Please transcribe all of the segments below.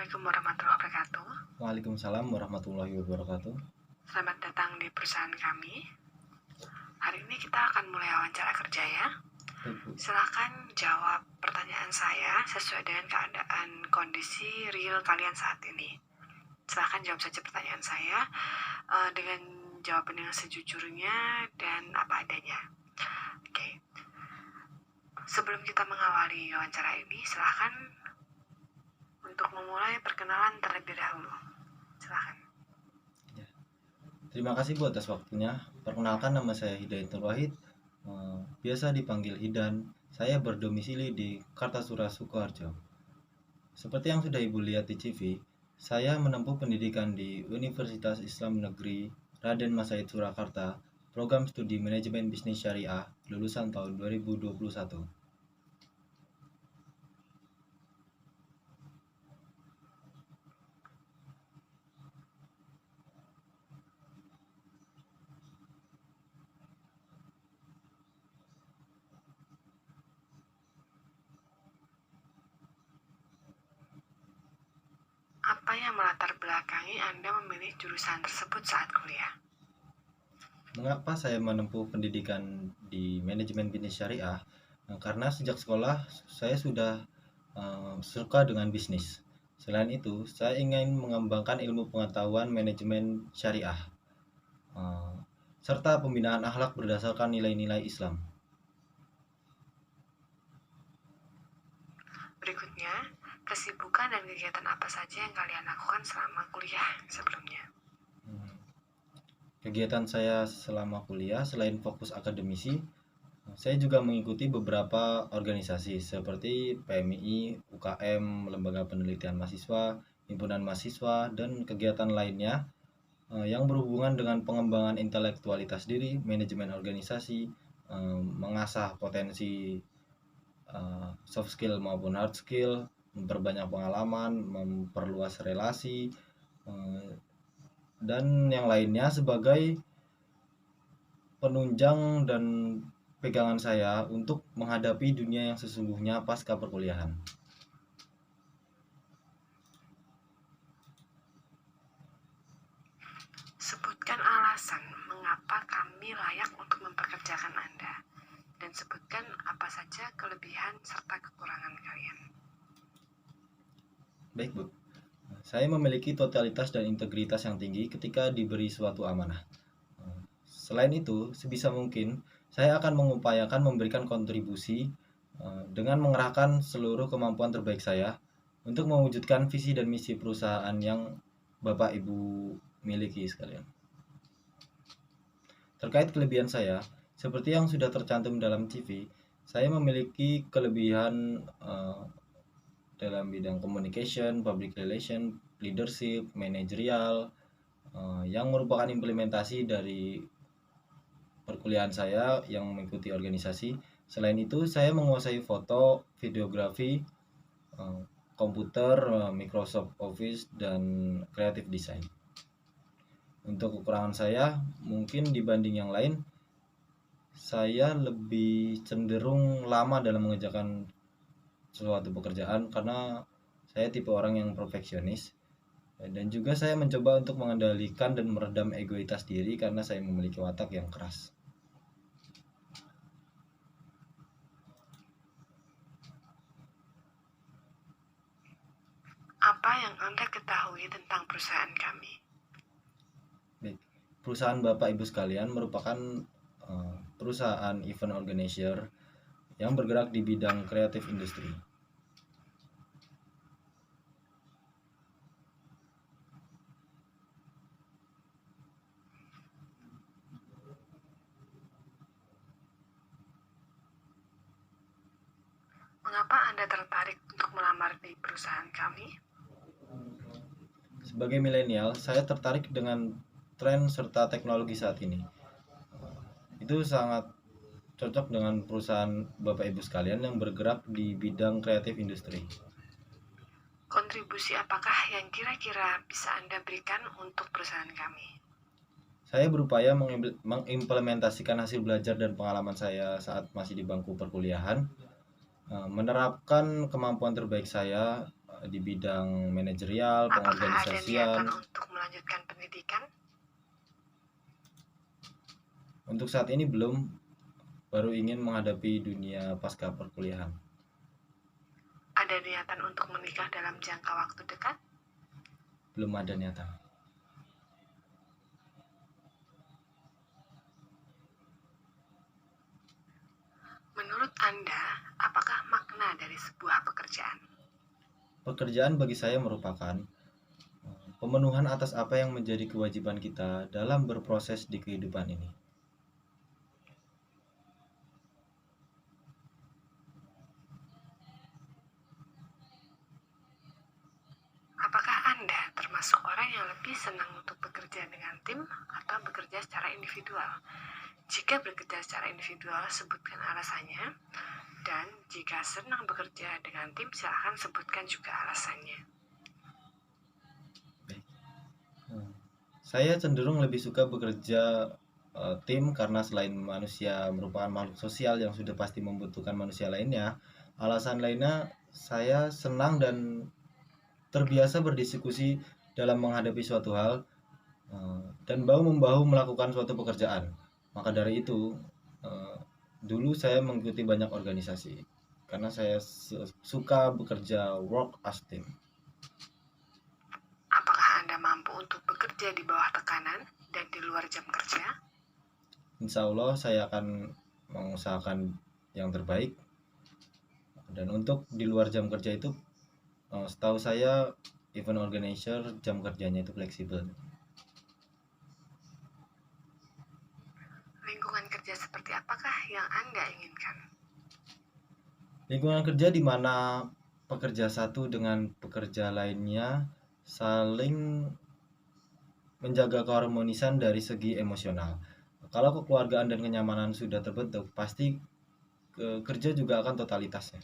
Assalamualaikum warahmatullahi wabarakatuh. Waalaikumsalam warahmatullahi wabarakatuh. Selamat datang di perusahaan kami. Hari ini kita akan mulai wawancara kerja ya. Baik, Bu. Silakan jawab pertanyaan saya sesuai dengan keadaan kondisi real kalian saat ini. Silakan jawab saja pertanyaan saya dengan jawaban yang sejujurnya dan apa adanya. Oke. Sebelum kita mengawali wawancara ini, silakan untuk memulai perkenalan terlebih dahulu. Silakan. Terima kasih Bu atas waktunya. Perkenalkan, nama saya Hidayatul Wahid, biasa dipanggil Hidan. Saya berdomisili di Kartasura, Sukoharjo. Seperti yang sudah Ibu lihat di CV, saya menempuh pendidikan di Universitas Islam Negeri Raden Mas Said Surakarta, program studi manajemen bisnis syariah, lulusan tahun 2021. Apa yang melatar belakangi Anda memilih jurusan tersebut saat kuliah? Mengapa saya menempuh pendidikan di manajemen bisnis syariah? Karena sejak sekolah saya sudah suka dengan bisnis. Selain itu, saya ingin mengembangkan ilmu pengetahuan manajemen syariah serta pembinaan akhlak berdasarkan nilai-nilai Islam. Berikutnya, kesibukan dan kegiatan apa saja yang kalian lakukan selama kuliah sebelumnya? Kegiatan saya selama kuliah selain fokus akademisi, saya juga mengikuti beberapa organisasi seperti PMI, UKM, Lembaga Penelitian Mahasiswa, Himpunan Mahasiswa, dan kegiatan lainnya yang berhubungan dengan pengembangan intelektualitas diri, manajemen organisasi, mengasah potensi soft skill maupun hard skill, memperbanyak pengalaman, memperluas relasi, dan yang lainnya sebagai penunjang dan pegangan saya untuk menghadapi dunia yang sesungguhnya pasca perkuliahan. Sebutkan alasan mengapa kami layak untuk mempekerjakan Anda, dan sebutkan apa saja kelebihan serta kekurangan kalian. Baik, Bu. Saya memiliki totalitas dan integritas yang tinggi ketika diberi suatu amanah. Selain itu, sebisa mungkin saya akan mengupayakan memberikan kontribusi dengan mengerahkan seluruh kemampuan terbaik saya untuk mewujudkan visi dan misi perusahaan yang Bapak Ibu miliki sekalian. Terkait kelebihan saya, seperti yang sudah tercantum dalam CV, saya memiliki kelebihan dalam bidang communication, public relation, leadership, manajerial, yang merupakan implementasi dari perkuliahan saya yang mengikuti organisasi. Selain itu, saya menguasai foto, videografi, komputer, Microsoft Office, dan creative design. Untuk kekurangan saya, mungkin dibanding yang lain, saya lebih cenderung lama dalam mengerjakan suatu pekerjaan karena saya tipe orang yang perfeksionis. Dan juga saya mencoba untuk mengendalikan dan meredam egoitas diri karena saya memiliki watak yang keras. Apa yang Anda ketahui tentang perusahaan kami? Baik. Perusahaan Bapak Ibu sekalian merupakan perusahaan event organizer yang bergerak di bidang kreatif industri. Mengapa Anda tertarik untuk melamar di perusahaan kami? Sebagai milenial, saya tertarik dengan tren serta teknologi saat ini. Itu sangat cocok dengan perusahaan Bapak Ibu sekalian yang bergerak di bidang kreatif industri. Kontribusi apakah yang kira-kira bisa Anda berikan untuk perusahaan kami? Saya berupaya mengimplementasikan hasil belajar dan pengalaman saya saat masih di bangku perkuliahan, menerapkan kemampuan terbaik saya di bidang manajerial, Apakah ada pengorganisasian. niatan untuk melanjutkan pendidikan? Untuk saat ini belum, baru ingin menghadapi dunia pasca perkuliahan. Ada niatan untuk menikah dalam jangka waktu dekat? Belum ada niatan. Menurut Anda, apakah makna dari sebuah pekerjaan? Pekerjaan bagi saya merupakan pemenuhan atas apa yang menjadi kewajiban kita dalam berproses di kehidupan ini. Apakah Anda termasuk orang yang lebih senang untuk bekerja dengan tim atau bekerja secara individual? Jika bekerja secara individual, sebutkan alasannya. Dan jika senang bekerja dengan tim, silahkan sebutkan juga alasannya. Saya cenderung lebih suka bekerja tim karena selain manusia merupakan makhluk sosial yang sudah pasti membutuhkan manusia lainnya, alasan lainnya saya senang dan terbiasa berdiskusi dalam menghadapi suatu hal dan bahu-membahu melakukan suatu pekerjaan. Maka dari itu, dulu saya mengikuti banyak organisasi karena saya suka bekerja work as team. Apakah Anda mampu untuk bekerja di bawah tekanan dan di luar jam kerja? Insya Allah saya akan mengusahakan yang terbaik. Dan untuk di luar jam kerja itu, setahu saya event organizer jam kerjanya itu fleksibel. Lingkungan kerja seperti apakah yang Anda inginkan? Lingkungan kerja di mana pekerja satu dengan pekerja lainnya saling menjaga keharmonisan dari segi emosional. Kalau kekeluargaan dan kenyamanan sudah terbentuk, pasti kerja juga akan totalitasnya.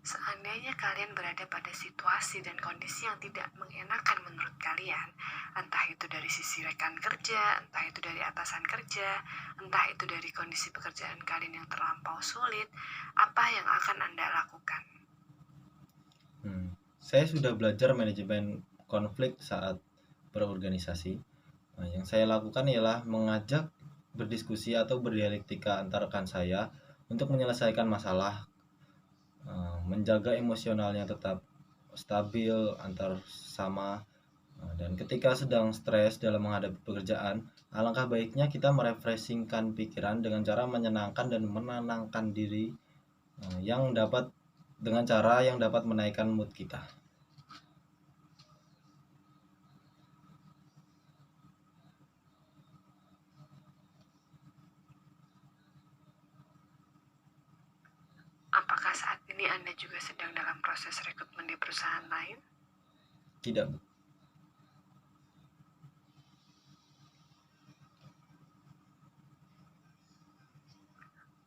Seandainya kalian berada pada situasi dan kondisi yang tidak mengenakan menurut kalian, entah itu dari sisi rekan kerja, entah itu dari atasan kerja, entah itu dari kondisi pekerjaan kalian yang terlampau sulit, apa yang akan Anda lakukan? Saya sudah belajar manajemen konflik saat berorganisasi. Yang saya lakukan ialah mengajak berdiskusi atau berdialektika antara rekan saya untuk menyelesaikan masalah, menjaga emosionalnya tetap stabil antar sama, dan ketika sedang stres dalam menghadapi pekerjaan, alangkah baiknya kita merefreshingkan pikiran dengan cara menyenangkan dan menenangkan diri yang dapat dengan cara yang dapat menaikkan mood kita. Apakah saat ini Anda juga sedang dalam proses rekrutmen di perusahaan lain? Tidak, Bu.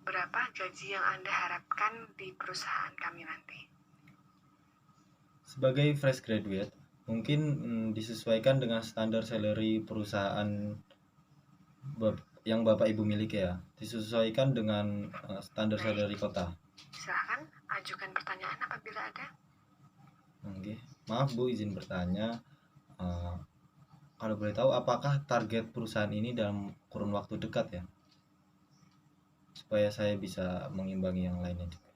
Berapa gaji yang Anda harapkan di perusahaan kami nanti? Sebagai fresh graduate, mungkin disesuaikan dengan standar salary perusahaan yang Bapak Ibu miliki ya. Disesuaikan dengan standar salary kota. Silahkan ajukan pertanyaan apabila ada. Oke. Maaf Bu, izin bertanya. Kalau boleh tahu, apakah target perusahaan ini dalam kurun waktu dekat ya? Supaya saya bisa mengimbangi yang lainnya juga.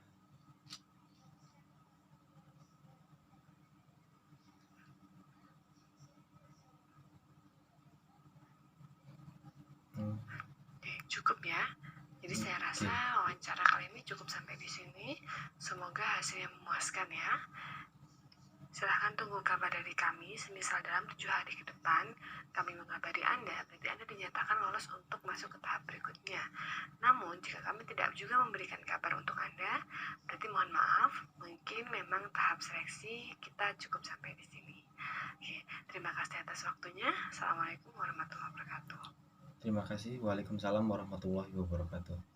Cukup ya. Jadi saya rasa wawancara kali ini cukup sampai di sini. Semoga hasilnya memuaskan ya. Silahkan tunggu kabar dari kami. Semisal dalam 7 hari ke depan kami mengabari Anda, berarti Anda dinyatakan lolos untuk masuk ke tahap berikutnya. Namun jika kami tidak juga memberikan kabar untuk Anda, berarti mohon maaf, mungkin memang tahap seleksi kita cukup sampai di sini. Oke, terima kasih atas waktunya. Assalamualaikum warahmatullahi wabarakatuh. Terima kasih. Waalaikumsalam warahmatullahi wabarakatuh.